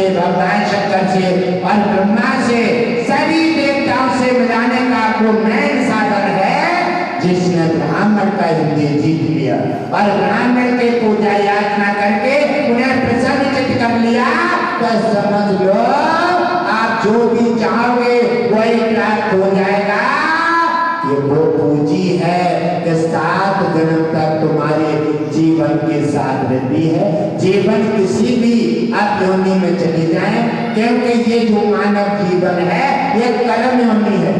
से, भगवान शंकर से और ब्रह्मा से, सभी देवताओं से मिलाने का वो मेन साधन है जिसने ब्राह्मण का हृदय जीत लिया और ब्राह्मण के पूजा याचना करके उन्हें प्रसन्नचित्त कर लिया। तो समझ लो आप जो भी चाहोगे वही प्राप्त हो जाएगा। ये वो पूंजी है कि 7 जन्म तक तुम्हारे जीवन के साथ रहती है। जीवन किसी भी योनि में चली जाए, क्योंकि ये जो मानव जीवन है ये कर्म योनि है।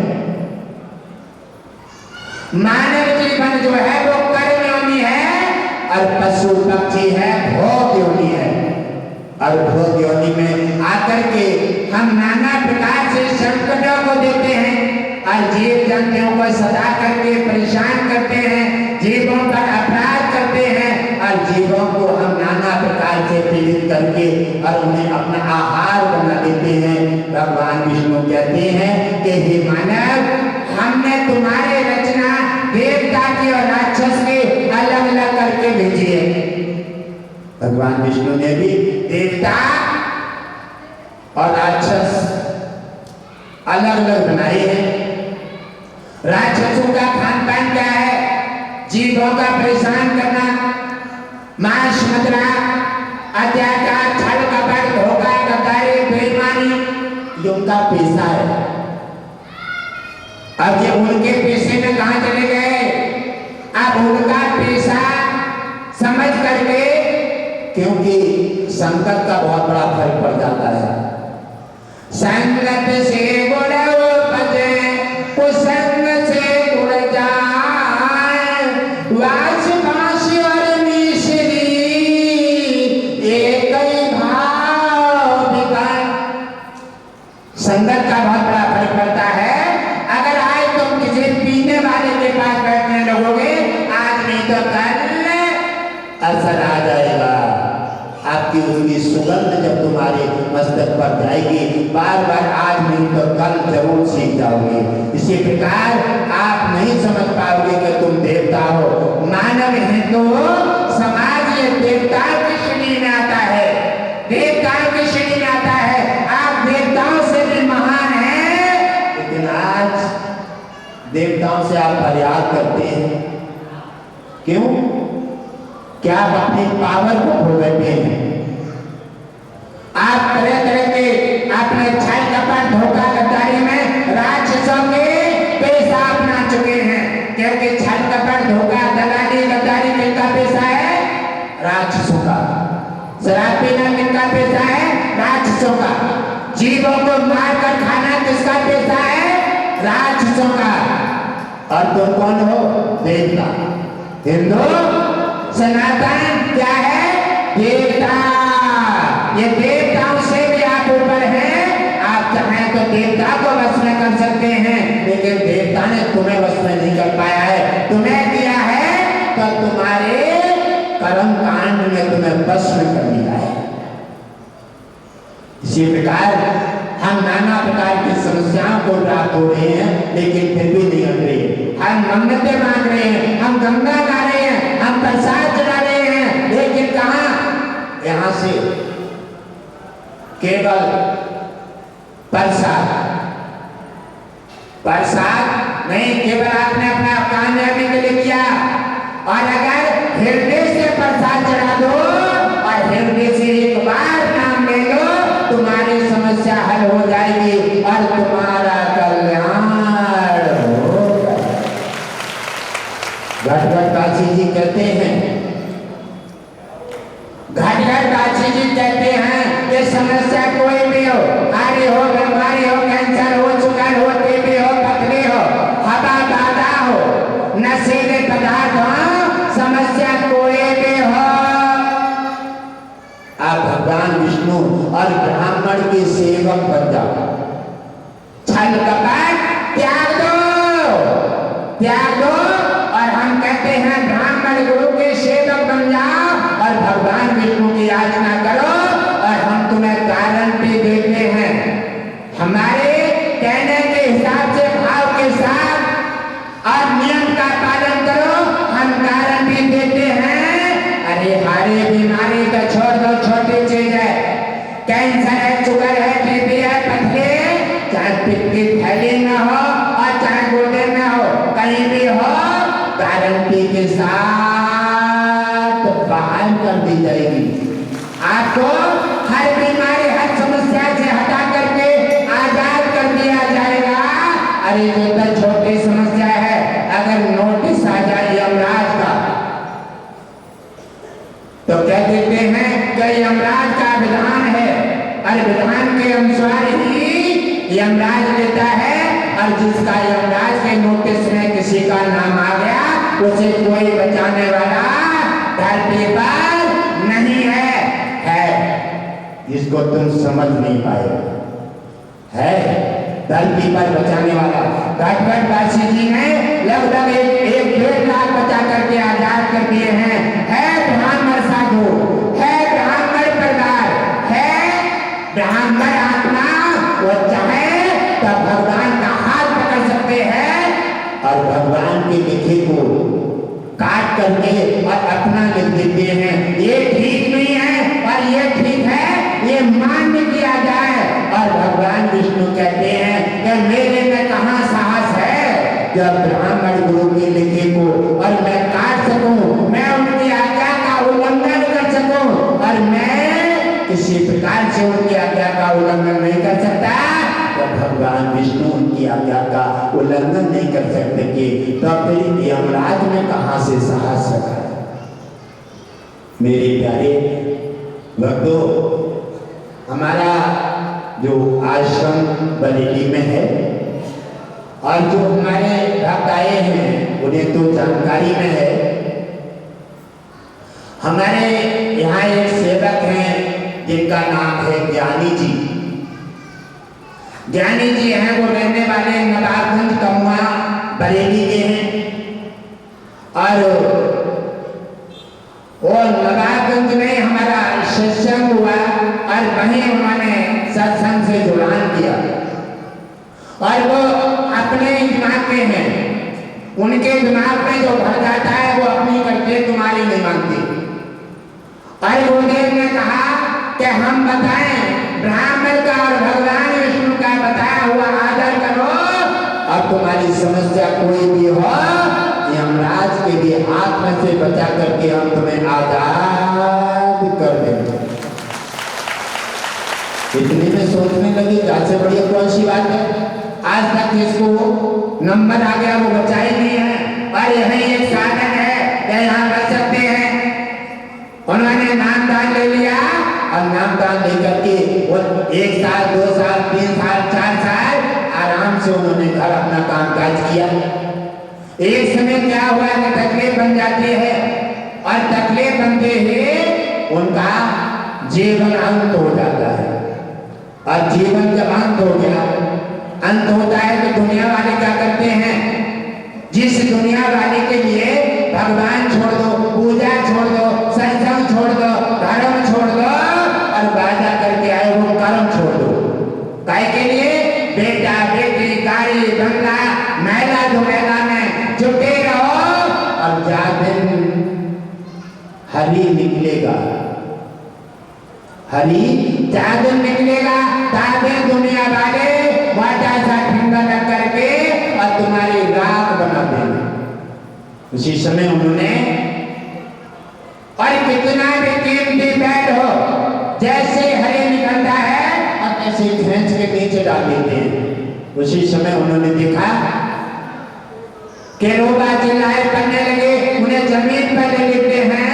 मानव जीवन जो है वो कर्म योनि है और पशु पक्षी है भोग योनि है। और भोग योनि में आकर के हम नाना प्रकार से संकटों को देते हैं और जीव जंतुओं को सदा करके परेशान करते हैं, जीवों पर अपराध करते हैं और जीवों को हम नाना प्रकार से पीड़ित करके और उन्हें अपना आहार बना देते हैं। भगवान विष्णु कहते हैं कि हे मानव, हमने तुम्हारी रचना देवता की और राक्षस की अलग अलग करके भेजी है। भगवान विष्णु ने भी देवता और राक्षस अलग अलग बनाए हैं। राक्षसों का खान पान क्या है? जीवों का परेशान करना, मांस मदिरा, अत्याचार, छल कपट, धोखा, गद्दारी, बेईमानी, ये उनका पेशा है। अब ये उनके पेशे में कहां चले गए? अब उनका पेशा समझ करके, क्योंकि संगत का बहुत बड़ा फर्क पड़ जाता है। संगत से गुण उपजे, कुसंग से गुण जाए, वास बांस और मिश्री, एक ही भाव बिकाए। संगत का बहुत बड़ा फर्क पड़ता है। अगर आज तुम किसी पीने वाले के पास बैठने लगोगे, आज नहीं तो कल असर आ जाएगा। आपकी उसकी सुगंध जब तुम्हारे मस्तक पर जाएगी, बार बार आज नहीं तो कल जरूर सीख जाओगे। इसी प्रकार आप नहीं समझ पाओगे कि तुम देवता हो। मानव हिंदू समाज ये देवताओं की श्रेणी में आता है, देवताओं की श्रेणी में आता है। आप देवताओं से भी महान हैं, लेकिन आज देवताओं से आप फरियाद करते हैं। क्यों? क्या आप अपनी पावर को खो बैठे हैं? आप तरह तरह के अपने छल कपट, धोखा, गद्दारी में राक्षसों के पेशा अपना चुके हैं। क्योंकि छल कपट, धोखा, दलाली, गद्दारी किनका पेशा है? राक्षसों का। शराब पीना किनका पेशा है? राक्षसों का। जीवों को मारकर खाना किसका पेशा है? राक्षसों का। और तुम कौन हो? देवता। हिंदू सनातन क्या है? देवता। ये देवताओं से भी आप ऊपर हैं। आप चाहें तो देवता को वश में कर सकते हैं, लेकिन देवता ने तुम्हें वश में नहीं कर पाया है। तुम्हें दिया है तो तुम्हारे कर्म कांड में तुम्हें वश में कर दिया है। इसी प्रकार हम नाना प्रकार की समस्याओं को प्राप्त हो रहे हैं, लेकिन फिर भी नहीं हट रही। हम मन्नतें मांग रहे हैं, हम गंगा गा रहे हैं, हम प्रसाद चढ़ा रहे हैं, लेकिन कहां? यहां से केवल प्रसाद नहीं, केवल आपने अपना कामयाबी के लिए किया। और अगर हृदय से प्रसाद चढ़ा दो और हृदय से एक बार नाम ले लो, तुम्हारी समस्या हल हो जाएगी और तुम्हारा कल्याण होगा। घटघट काशी जी कहते हैं, घटघट काशी जी कहते हैं कि समस्या कोई भी हो, आरी हो, बीमारी हो, कैंसर हो, शुगर हो, टीबी हो, पथरी हो, हवा बाधा हो, नशीले पदार्थ हो, समस्या कोई भी हो, आप भगवान विष्णु और ब्राह्मण के सेवक बन जाओ। छल कपट त्याग दो और हम कहते हैं ब्राह्मण गुरु के सेवक बन जाओ और भगवान विष्णु की याचना करो। और हम तुम्हें कारण भी देते हैं, हमारे कहने के हिसाब से, भाव के साथ और नियम का पालन करो। हम कारण भी देते हैं। अरे हारे बीमारी का छोड़ दो, छोटी चीज है। कैंसर है, शुगर है, बीपी है, पथरी, चाहे पित्त की थैली में हो और चाहे गुर्दे में हो, कहीं भी हो, गारंटी के साथ बहाल कर दी जाएगी। आपको हर बीमारी, हर समस्या से हटा करके आजाद कर दिया जाएगा। अरे जो तो छोटी समस्या है, अगर नोटिस आ जाए यमराज का तो कह देते हैं कि यमराज का विधान है, और विधान के अनुसार ही यमराज लेता है। और जिसका यमराज के नोटिस में किसी का नाम आ गया, उसे कोई बचाने वाला धरती पर नहीं है। इसको तुम समझ नहीं पाए, है धरती पर बचाने वाला। घटघट वासी जी ने लगभग एक 1.5 लाख बचा करके आजाद कर दिए हैं। है ब्राह्मण साधु, है ब्राह्मण परिवार, है ब्राह्मण आत्मा, वो चाहे तो भगवान का हाथ पकड़ सकते हैं और भगवान के लिखे को काट करके और अपना लिख देते हैं। ये ठीक नहीं है और ये ठीक है, ये मान्य किया जाए। और भगवान विष्णु कहते हैं कि मेरे में कहाँ साहस है जब ब्राह्मण गुरु के लिखे को और मैं काट सकूं, मैं उनकी आज्ञा का उल्लंघन कर सकूं, और मैं किसी प्रकार से उनकी आज्ञा का उल्लंघन नहीं कर सकता, तो भगवान विष्णु उनकी आज्ञा का उल्लंघन नहीं कर सकते कि तो फिर यमराज में कहां से साहस रखा है। मेरे प्यारे भक्तों, हमारा जो आश्रम बरेली में है और जो हमारे भक्त आए हैं उन्हें तो जानकारी में है। हमारे यहाँ एक सेवक हैं जिनका नाम है ज्ञानी जी। ज्ञानी जी हैं, वो रहने वाले नवाबगंज कमुआ बरेली के हैं। और नवाबगंज में हमारा सत्संग हुआ और वहीं उन्होंने सत्संग से जुड़ान किया। और वो अपने दिमाग के हैं, उनके दिमाग में जो भर जाता है वो अपनी करके तुम्हारी नहीं मानती। और गुरुदेव ने कहा कि हम बताएं, ब्राह्मण का और भगवान विष्णु का बताया हुआ आदर करो, और तुम्हारी समस्या कोई भी हो, यमराज के भी हाथ में से बचा करके हम तुम्हें आजाद कर देंगे। इतने में सोचने लगे से बढ़िया कौन सी बात है। आज तक जिसको नंबर आ गया वो बचा ही नहीं है, और यही एक साधन है कि यहाँ बच सकते हैं। उन्होंने नामदान ले लिया और नामदान लेकर के वो 1 साल, 2 साल, 3 साल, 4 साल आराम से उन्होंने घर अपना कामकाज किया। एक समय क्या हुआ कि तकलीफ बन जाती है, और तकलीफ बनते ही उनका जीवन अंत हो जाता है। और जीवन जब अंत हो गया, अंत होता है तो दुनिया वाले क्या करते हैं, जिस दुनिया वाले के लिए भगवान छोड़ दो, पूजा छोड़ दो, सत्संग छोड़ दो, धर्म छोड़ दो और वादा करके आए वो कर्म छोड़ दो। काय के लिए? बेटा बेटी, गाड़ी बंगला, महिला धुमेला में जुटे रहो, और जा दिन हरि निकलेगा, हरि चादर निकलेगा, तादिन दुनिया वाले वाटा सा ठंडा लग करके और तुम्हारी राख बना देंगे। उसी समय उन्होंने, और कितना भी कीमती बैठ हो, जैसे हरे निकलता है और ऐसे खींच के नीचे डाल देते हैं। उसी समय उन्होंने देखा कि रोबा चिल्लाए करने लगे, उन्हें जमीन पर ले लेते हैं।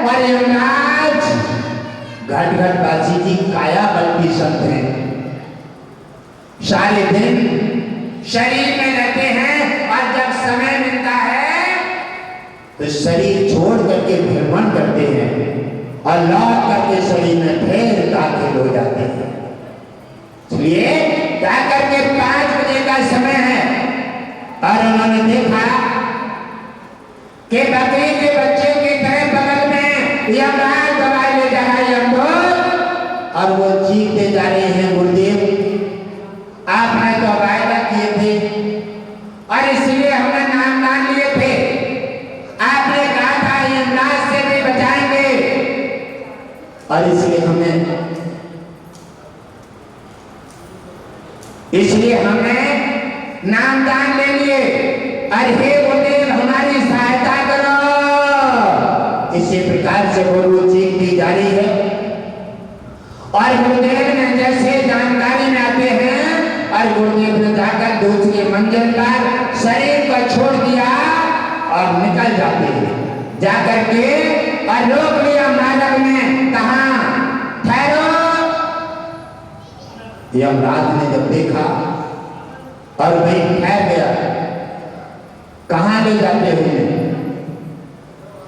और यमराज घट बाजी की काया बल्कि संत हैं, सारे दिन शरीर में रहते हैं, और जब समय मिलता है तो शरीर छोड़ करके भ्रमण करते हैं और लौट करके शरीर में फिर दाखिल हो जाते हैं। इसलिए जाकर के 5 बजे का समय है, और उन्होंने देखा कि बकरी के बच्चे की तरह बगल में यमराज दवाई ले जा रहा है यमदूत, और वो चीखते जा रहे हैं, गुरुदेव आपने तो वायदा किए थे और इसलिए हमने नामदान लिए थे, आपने कहा था यमराज से भी बचाएंगे, और इसलिए हमने इसलिए हमने नाम दान ले लिए। अरे हे गुरुदेव हमारी सहायता करो। इसी प्रकार से गुरु चीखती जा रही है और गुरुदेव ने जैसे जानकारी में आते हैं और गुरुदेव ने जाकर दूसरी मंजिल पर शरीर को छोड़ दिया और निकल जाते हैं। जाकर के और रोक लिया माधव ने, कहा ठहरो। यमराज ने जब देखा और वही ठहर गया, कहां ले जाते हुए?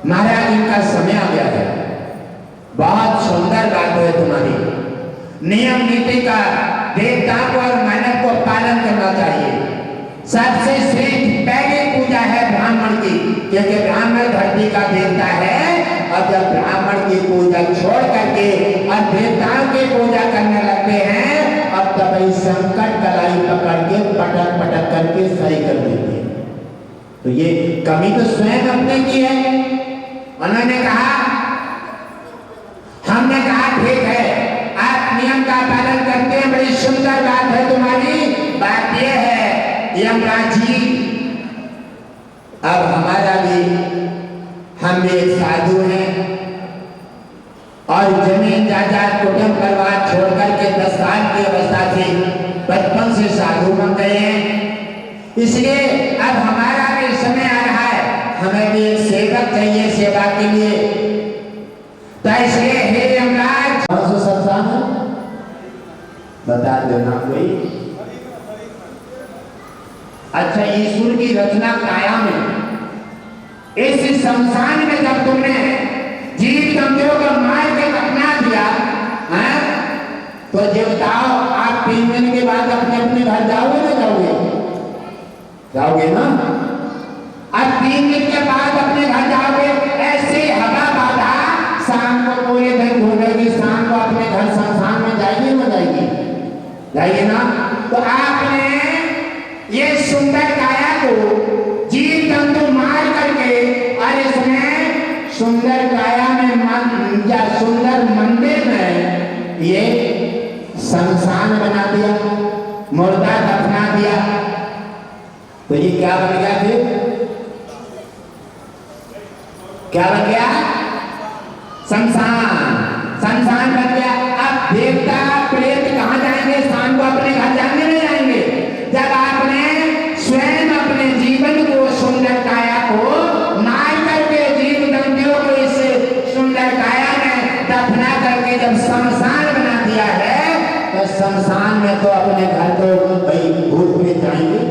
महाराज इनका समय आ गया है, बहुत सुंदर बात है तुम्हारी। नियम नीति का देवताओं और मानव को पालन करना चाहिए। सबसे श्रेष्ठ पहली पूजा है ब्राह्मण की, क्योंकि ब्राह्मण धरती का देवता है। और जब ब्राह्मण की पूजा छोड़ करके और देवताओं की पूजा करने लगते हैं, अब तभी संकट कलाई पकड़ के पटक पटक करके सही कर देते हैं। तो ये कमी तो स्वयं अपने की है। उन्होंने कहा, हमने कहा ठीक है आप नियम का पालन करते हैं, बड़ी सुंदर बात है तुम्हारी। बात यह है यमराज जी, अब हमारा भी, हम भी एक साधु हैं और जमीन जायदाद कुटुंब परिवार छोड़कर के 10 साल की अवस्था से बचपन से साधु बन गए हैं। इसलिए अब हमारा भी समय आ रहा है, हमें भी एक सेवक चाहिए सेवा के लिए। तो इसलिए हे यमराज, बता देना कोई। अच्छा, ईश्वर की रचना काया में इस शमशान में जब तुमने जीव जंतुओं को मार के दफना दिया है, तो देवताओं आप 3 दिन के बाद अपने अपने घर जाओगे ना? जाओगे ना? अब 3 दिन के बाद अपने घर जाओगे। ऐसे हवा बाधा शाम को पूरे दिन घूमेगी, शाम को अपने घर शमशान में जाएगी ना? जाइए ना। तो आपने ये सुंदर काया को जीव जंतु मार करके और इसमें सुंदर काया में या सुंदर मंदिर में ये शमशान बना दिया, मुर्दा दफना दिया। तो ये क्या बन गया फिर? क्या बन गया? शमशान बन गया। अब देवता प्रेत कहां जाएंगे? शाम को अपने घर जाने में जाएंगे। जब आपने स्वयं अपने जीवन को सुंदर काया को मार करके जीव जंतुओं को इस सुंदर काया में दफना करके जब शमशान बना दिया है, तो शमशान में तो अपने घर तो भाई भूत में जाएंगे।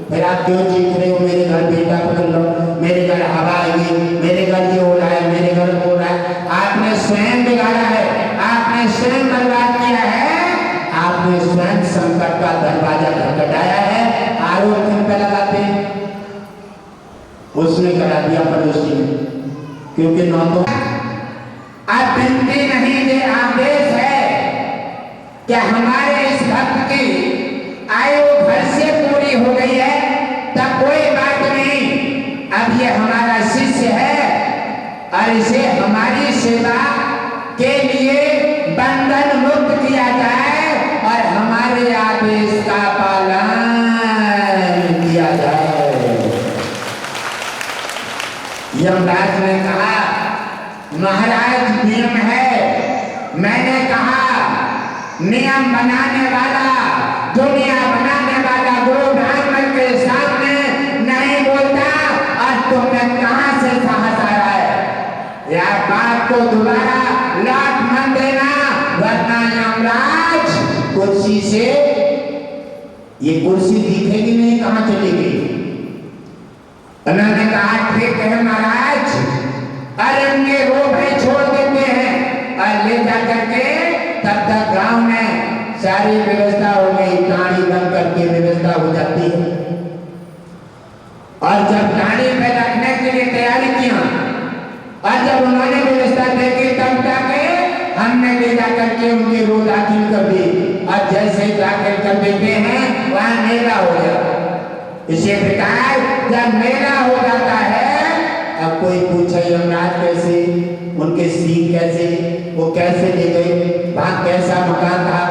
फिर आप क्यों चीख रहे हो मेरे घर बेटा पकड़ लो, मेरे घर हवा आएगी, मेरे घर ये हो रहा है, मेरे घर हो रहा है? आपने स्वयं बिगाड़ा है, आपने स्वयं बर्बाद किया है, आपने स्वयं संकट का दरवाजा खटखटाया है। आरोप किन पे लगाते? उसने करा दिया पड़ोसी ने, क्योंकि नौ तो अब बिनती नहीं, ये आदेश है कि हमारे इस भक्त की आयु घर से पूरी हो गई है, तब कोई बात नहीं। अब ये हमारा शिष्य है और इसे हमारी सेवा के लिए बंधन मुक्त किया जाए और हमारे आदेश का पालन किया जाए। यमराज ने कहा, महाराज नियम है। मैंने कहा नियम बनाने वाला, दुनिया बनाने वाला गुरु ब्राह्मण के सामने नहीं बोलता, और तुम्हें कहां से साहस आ रहा है? या बात को दोबारा लौट मन देना, वरना यमराज कुर्सी से, ये कुर्सी दिखेगी नहीं, कहां चलेगी? उन्होंने कहा ठीक है महाराज, अरण्य रोग है छोड़ देते हैं और ले जाकर के तब तक गांव में सारी व्यवस्था हो गई, टाड़ी बन करके व्यवस्था हो जाती है। और जब टाड़ी पे रखने के लिए तैयारी किया और जब उन्होंने व्यवस्था देखी, तब तक हमने ले जाकर के उनकी रो दाखिल कर दी और जैसे दाखिल कर देते हैं वहां मेला हो गया। इसी प्रकार जब मेला हो जाता है, अब कोई पूछे यमराज कैसे, उनके सीन कैसे, वो कैसे ले गए, वहां कैसा मकान था,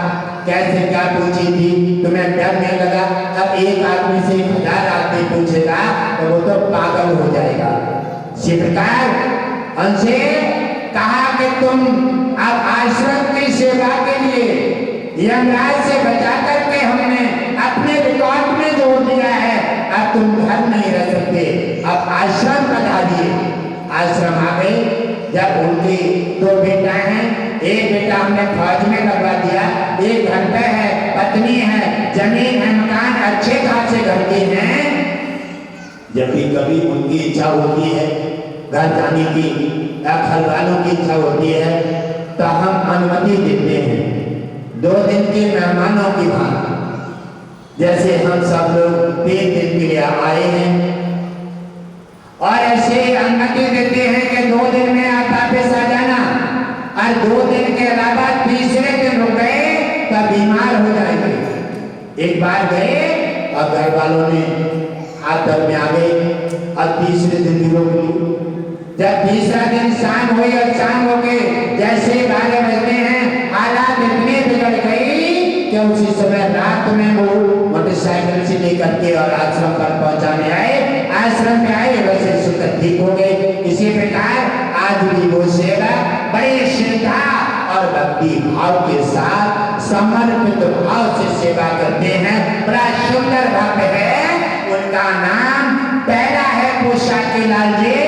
कैसे क्या पूछी थी, तुम्हें डर नहीं एक आदमी से 1000 आदमी पूछेगा तो वो तो पागल हो जाएगा। इसी प्रकार उनसे कहा कि तुम अब आश्रम की सेवा के लिए यमराज से बचा करके हमने अपने रिकॉर्ड में जोड़ दिया है, अब तुम घर नहीं रह सकते, अब आश्रम पधारिए। आश्रम आ गए। जब उनकी 2 बेटा हैं, एक बेटा हमने फौज में लगवा दिया, एक घर पे है, पत्नी है, जमीन है, मकान अच्छे खासे घर के हैं। जब भी कभी उनकी इच्छा होती है घर जाने की या घर वालों की इच्छा होती है तो हम अनुमति देते हैं 2 दिन के मेहमानों की बात। जैसे हम सब लोग 3 दिन के लिए आए हैं और ऐसे अनुमति देते हैं कि 2 दिन में आप वापस आ जाना, और 2 दिन के अलावा तीसरे दिन रुक गए तब बीमार हो जाएंगे। एक बार गए और घर वालों ने आदर में आ गए और तीसरे दिन भी रोक ली। जब तीसरा दिन शाम हुई और शाम हो गए, जैसे 12 बजते हैं, हालात इतने बिगड़ गई कि उसी समय रात में वो मोटरसाइकिल से लेकर के और आश्रम पर पहुंचाने आए। आश्रम में आए, वैसे सुख ठीक हो गए। इसी प्रकार आज भी वो सेवा बड़े श्रद्धा और भक्ति भाव के साथ समर्पित भाव से सेवा करते हैं। बड़ा सुंदर भक्त है। उनका नाम पहला है पोशाकी लाल जी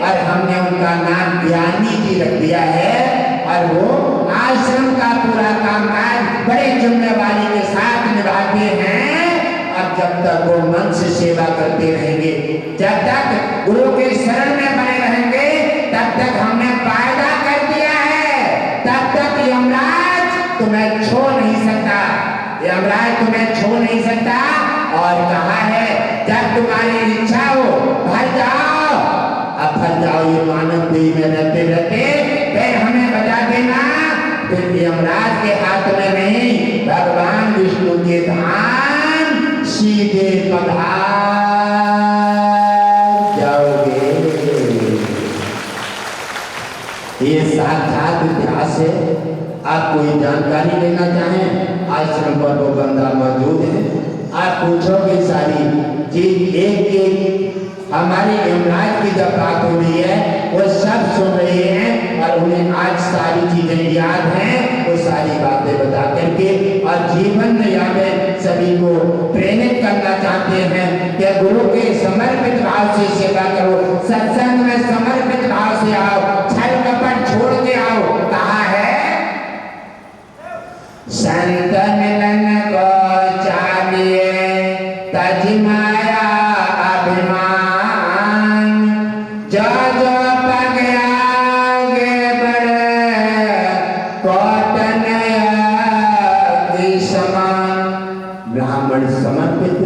और हमने उनका नाम ज्ञानी जी रख दिया है। और वो आश्रम का पूरा कामकाज बड़े जिम्मेवारी के साथ निभाते हैं। अब जब तक वो मन से सेवा करते रहेंगे, जब तक गुरु के शरण में बने रहेंगे, तब तक हमने वायदा कर दिया है, तब तक यमराज तुम्हें छोड़ नहीं सकता, यमराज तुम्हें छोड़ नहीं सकता। और कहा है जब तुम्हारी इच्छा हो भर जाओ, अब भर जाओ। ये मानव देह में रहते रहते फिर हमें बता देना, फिर यमराज के हाथ में नहीं, भगवान विष्णु के धाम सीधे पधार जाओगे। ये साक्षात इतिहास है। आप कोई जानकारी लेना चाहें, आश्रम पर वो बंदा मौजूद है, आप पूछोगे सारी चीज एक एक। हमारे यमराज की जब बात हो रही है वो सब सुन रहे हैं और उन्हें आज सारी चीजें याद हैं। वो सारी बातें बता करके और जीवन में सभी को प्रेरित करना चाहते हैं कि गुरु के समर्पित भाव से सेवा करो, सत्संग में समर्पित भाव से आओ, छल कपट छोड़ के आओ। कहा है संत मिलन को चाहिए तज माया अभिमान, जो जो पग आगे बढ़े कौटन समान। ब्राह्मण समर्पित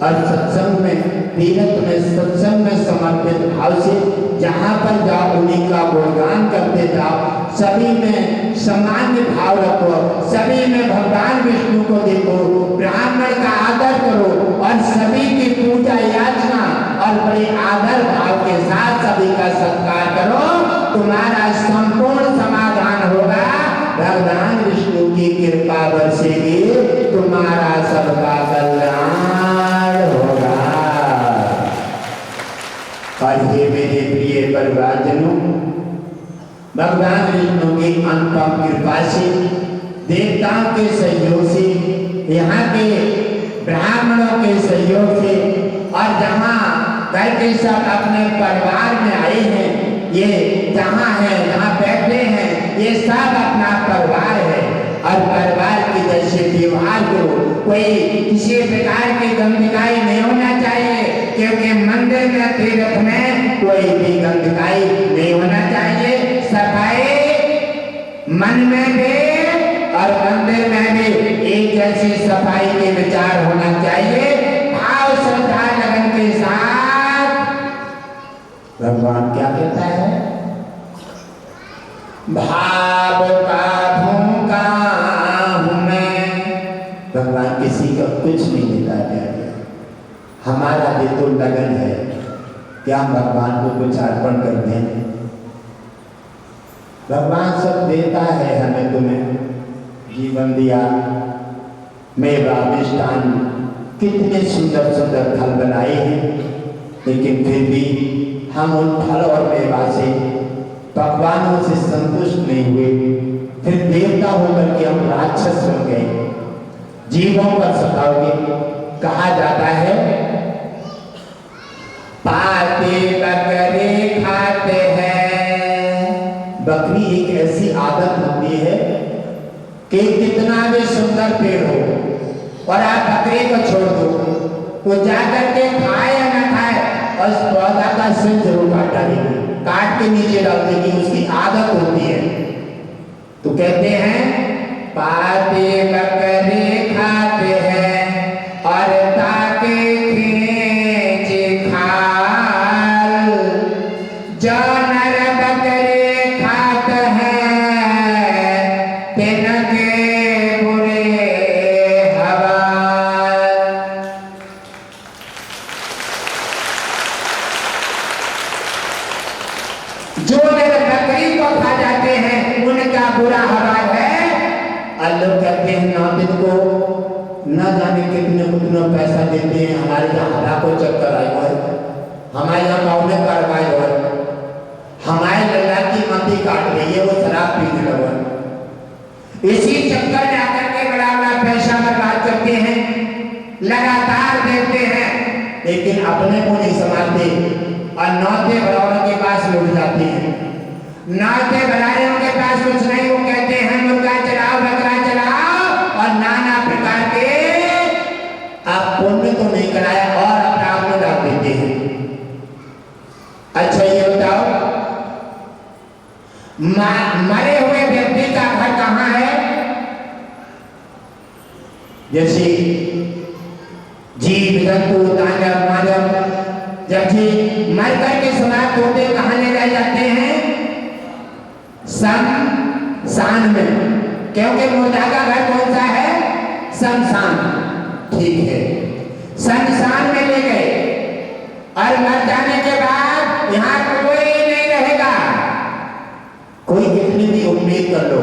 और सत्संग में, तीर्थ में, सत्संग में समर्पित भाव से जहाँ पर जाओ उन्हीं का गुणगान करते जाओ। सभी में सामान्य भाव रखो, सभी में भगवान विष्णु को देखो, ब्राह्मण का आदर करो और सभी की पूजा याचना और बड़े आदर भाव के साथ सभी का सत्कार करो। तुम्हारा संपूर्ण समाधान होगा। भगवान विष्णु की कृपा बरसेगी, तुम्हारा सबका कल्याण होगा। और हे मेरे प्रिय परिवारजनों, भगवान विष्णु की अनुपम कृपा से, देवताओं के सहयोग से, यहाँ के ब्राह्मणों के सहयोग से और जहाँ घर के सब अपने परिवार में आए हैं, ये जहाँ है, जहाँ बैठे हैं, ये सब अपना परिवार है। और परिवार की जैसे व्यवहार को कोई किसी प्रकार की गंदगी नहीं होना चाहिए, क्योंकि मंदिर में, तीर्थ में कोई भी गंदगी नहीं होना चाहिए। सफाई मन में भी और मंदिर में भी एक जैसी सफाई के विचार होना चाहिए। भाव श्रद्धा लगन के साथ भगवान क्या कहता है, भाव का भूखा हूं मैं। भगवान किसी का कुछ नहीं देता है, हमारा भी तो लगन है क्या हम भगवान को कुछ अर्पण कर दें। भगवान सब देता है हमें, तुम्हें जीवन दिया, मेवा मिष्टान कितने सुंदर सुंदर फल बनाए हैं, लेकिन फिर भी हम उन फल और मेवा से भगवानों से संतुष्ट नहीं हुए। फिर देवता होकर के हम राक्षस बन गए, जीवों पर सताओगे। कहा जाता है पाते बकरे खाते हैं। बकरी एक ऐसी आदत होती है कि कितना भी सुंदर पेड़ हो और आप बकरी को छोड़ दो, वो जाकर के खाए या ना खाए और उस पौधा का सिर जरूर काट डालेगी, काट के नीचे डाल देगी, उसकी आदत होती है। तो कहते हैं पाते बकरे खाते हैं और ताके खींचे खाल, जो नर बकरे खाते हैं तिनके बुरे हवाल। जो नर बकरी को खा जाते हैं उनका बुरा हवाल है। और लोग कहते हैं नापित को न जाने कितने कितना पैसा देते हैं, हमारे यहाँ हरा को चक्कर आए हुए, हमारे यहाँ गाँव में कार्रवाई हो, हमारे लल्ला की मती काट रही है, वो शराब पीने लगा। इसी चक्कर में आकर के बड़ा बड़ा पैसा बर्बाद करते हैं, लगातार देते हैं, लेकिन अपने को नहीं संभालते और नौते बराबरों के पास लुट जाते हैं। नौते बराबरों के पास कुछ नहीं, वो कहते हैं मुर्गा चलाओ, बकरा चलाओ और नाना प्रकार के आप पुण्य तो नहीं कराया और अपराध में डाल देते हैं। अच्छा ये बताओ, मरे हुए व्यक्ति का घर कहाँ है? जैसे जीव जंतु दानव मानव जब जी मर करके समाप्त होते कहाँ ले जाए जाते हैं? शमशान में। क्योंकि मुर्दा का घर कौन सा है? शमशान। ठीक है, शमशान में ले गए और मर जाने के बाद यहाँ कोई नहीं रहेगा। कोई कितनी भी उम्मीद कर लो,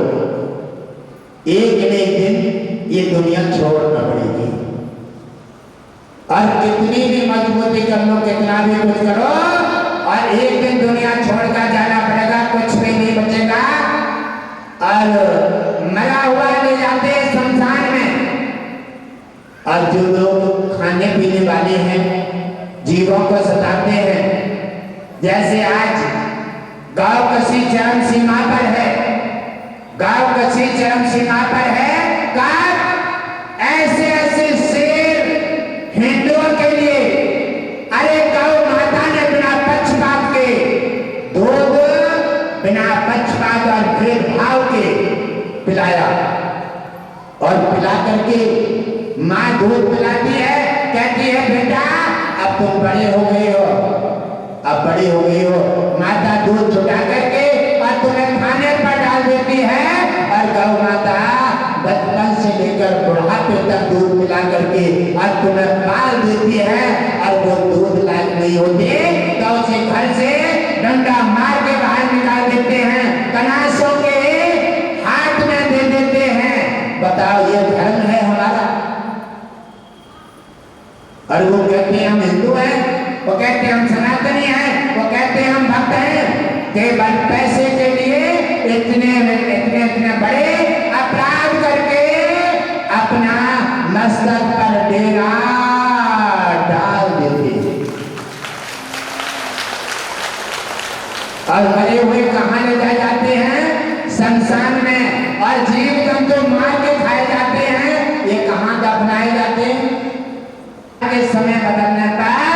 एक न एक दिन ये दुनिया छोड़ना पड़ेगी। और कितनी भी मजबूती कर लो, कितना भी कुछ करो, और एक दिन दुनिया छोड़कर जाना पड़ेगा, कुछ भी नहीं बचेगा। और मरा हुआ ले जाते हैं शमशान में। और जो लोग खाने पीने वाले हैं, जीवों को सताते हैं, जैसे आज गांव कसी चरम सीमा पर है, गांव कसी चरम सीमा पर है। ऐसे ऐसे शेर हिंदुओं के लिए, अरे गौ माता ने बिना पक्षपात के दूध, बिना पक्षपात और भेदभाव के पिलाया, और पिला करके माँ दूध पिलाती है, कहती है बेटा अब तुम बड़े हो गए हो, अब बड़ी हो गई हो। माता दूध छुटा करके और तुम्हें खाने पर डाल देती है, और गौ माता बचपन से लेकर बुढ़ापे तक दूध पिला करके और तुम्हें पाल देती है। और वो दूध लायक नहीं होती तो उसे घर से डंडा मार के बाहर निकाल देते हैं, कनासों के हाथ में दे देते हैं। बताओ ये धर्म है हमारा? और वो कहते हैं हम हिंदू हैं, वो कहते हैं हम सनातनी हैं, वो कहते हैं हम भक्त हैं। केवल पैसे के लिए इतने इतने इतने बड़े अपराध करके अपना मस्तक पर डेरा डाल देते हैं। और मरे हुए कहाँ ले जाए जाते हैं? शमशान में। और जीव जंतु मार के खाए जाते हैं, ये कहाँ दफनाए जाते हैं? आगे समय बदलने पर